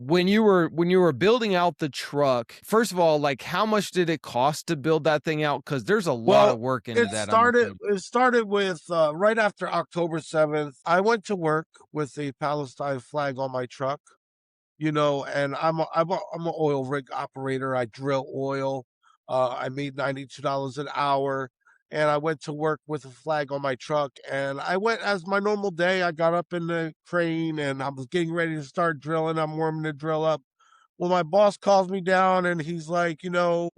When you were building out the truck, first of all, like, how much did it cost to build that thing out? Because there's a lot Well, of work into it that, I'm started assuming. it started with, right after October 7th, I went to work with a Palestine flag on my truck, and I'm a oil rig operator. I drill oil. I made $92 an hour, and I went to work with a flag on my truck. And I went as my normal day. I got up in the crane and I was getting ready to start drilling. I'm warming the drill up. Well, my boss calls me down and he's like, what's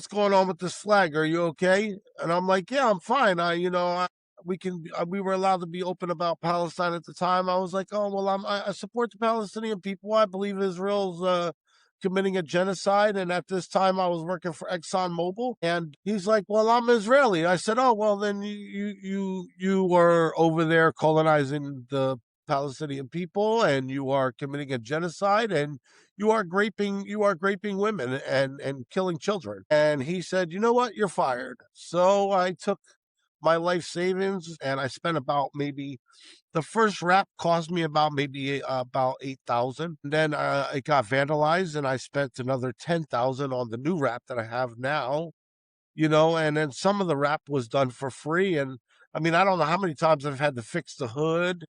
going on with this flag? Are you okay? And I'm like, yeah, I'm fine. We were allowed to be open about Palestine at the time. I was like, oh, well, I support the Palestinian people. I believe Israel's, committing a genocide. And at this time I was working for ExxonMobil. And he's like, well, I'm Israeli. I said, oh, well, then you were over there colonizing the Palestinian people and you are committing a genocide and you are raping women and killing children. And he said, you know what, you're fired. So I took my life savings and I spent about maybe the first wrap cost me about maybe about 8,000. Then it got vandalized and I spent another 10,000 on the new wrap that I have now. And then some of the wrap was done for free. And I mean, I don't know how many times I've had to fix the hood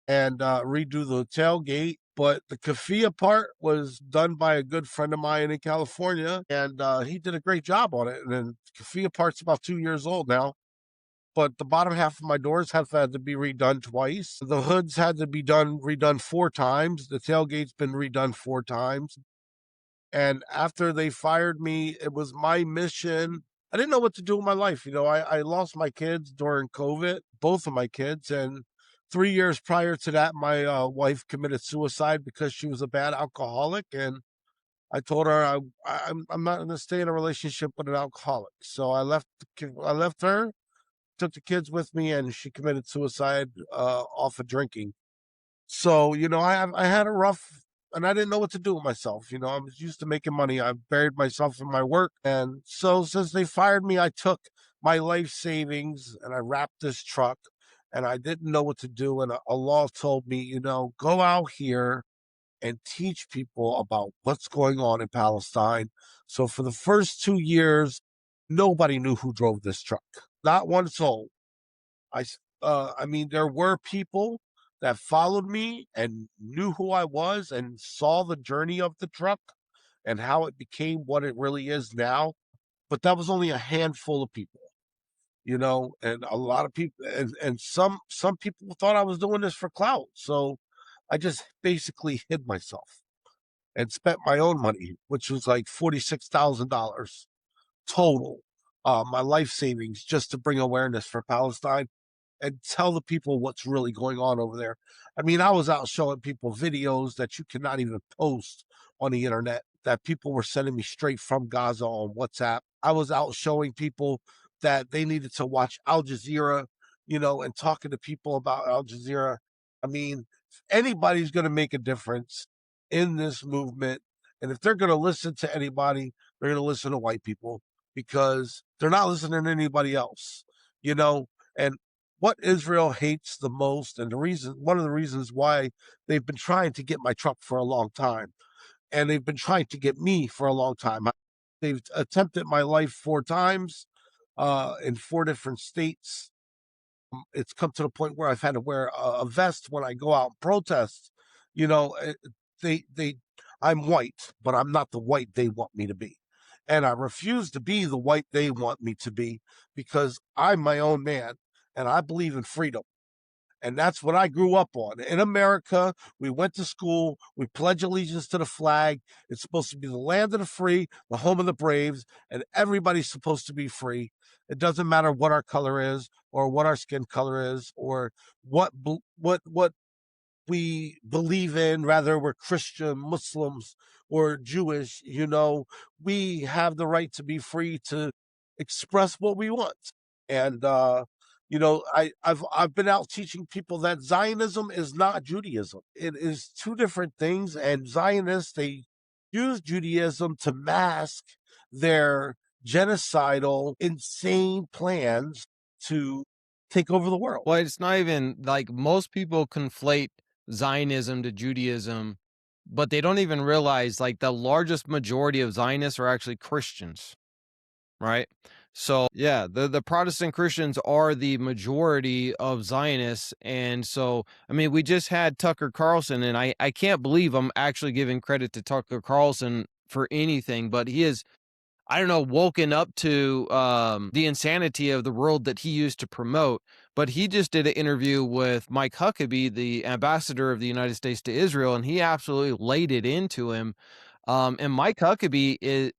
and redo the tailgate. But the kafia part was done by a good friend of mine in California, and he did a great job on it. And then the kafia part's about 2 years old now. But the bottom half of my doors have had to be redone twice. The hoods had to be redone 4 times. The tailgate's been redone 4 times. And after they fired me, it was my mission. I didn't know what to do with my life. I lost my kids during COVID, both of my kids. And 3 years prior to that, my wife committed suicide because she was a bad alcoholic. And I told her I'm not going to stay in a relationship with an alcoholic. So I left her, took the kids with me, and she committed suicide off of drinking. So, I had a rough, and I didn't know what to do with myself. I was used to making money. I buried myself in my work. And so since they fired me, I took my life savings and I wrapped this truck and I didn't know what to do. And a law told me, go out here and teach people about what's going on in Palestine. So for the first 2 years, nobody knew who drove this truck. Not one soul. I mean, there were people that followed me and knew who I was and saw the journey of the truck and how it became what it really is now. But that was only a handful of people, and a lot of people, and some people thought I was doing this for clout. So I just basically hid myself and spent my own money, which was like $46,000 total, my life savings, just to bring awareness for Palestine and tell the people what's really going on over there. I mean, I was out showing people videos that you cannot even post on the internet that people were sending me straight from Gaza on WhatsApp. I was out showing people that they needed to watch Al Jazeera, and talking to people about Al Jazeera. I mean, if anybody's going to make a difference in this movement, and if they're going to listen to anybody, they're going to listen to white people because they're not listening to anybody else, you know. And what Israel hates the most, and one of the reasons why they've been trying to get my truck for a long time, and they've been trying to get me for a long time. They've attempted my life 4 times, in 4 different states. It's come to the point where I've had to wear a vest when I go out and protest. You know, they, I'm white, but I'm not the white they want me to be. And I refuse to be the white they want me to be because I'm my own man and I believe in freedom. And that's what I grew up on. In America, we went to school, we pledge allegiance to the flag. It's supposed to be the land of the free, the home of the braves, and everybody's supposed to be free. It doesn't matter what our color is or what our skin color is or what we believe in, rather we're Christian, Muslims, or Jewish. We have the right to be free to express what we want. And I've been out teaching people that Zionism is not Judaism. It is two different things. And Zionists, they use Judaism to mask their genocidal, insane plans to take over the world. Well, it's not even like most people conflate Zionism to Judaism. but they don't even realize like the largest majority of Zionists are actually Christians, right? So yeah, the Protestant Christians are the majority of Zionists. And so I mean, we just had Tucker Carlson, and I can't believe I'm actually giving credit to Tucker Carlson for anything, but he is, I don't know, woken up to the insanity of the world that he used to promote. But he just did an interview with Mike Huckabee, the ambassador of the United States to Israel, and he absolutely laid it into him. And Mike Huckabee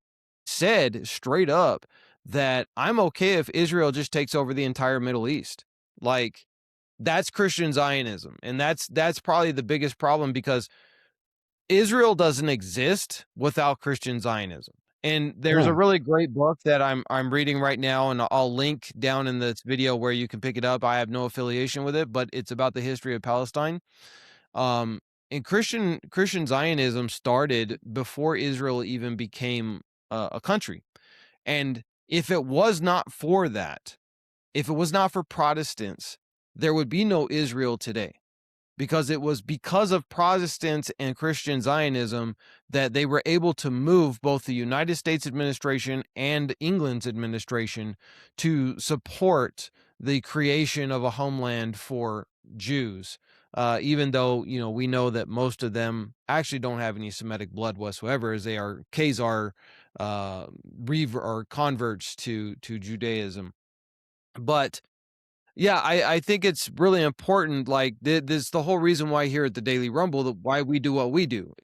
said straight up that I'm okay if Israel just takes over the entire Middle East. Like, that's Christian Zionism, and that's probably the biggest problem, because Israel doesn't exist without Christian Zionism. And there's a Yeah. really great book that I'm reading right now, and I'll link down in this video where you can pick it up. I have no affiliation with it, but it's about the history of Palestine. Um, and Christian Zionism started before Israel even became a country. And if it was not for that, if it was not for Protestants, there would be no Israel today, because it was because of Protestants and Christian Zionism that they were able to move both the United States administration and England's administration to support the creation of a homeland for Jews. Even though, we know that most of them actually don't have any Semitic blood whatsoever, as they are Khazar or converts to Judaism. But yeah, I think it's really important. Like, this the whole reason why here at the Daily Rumble, why we do what we do.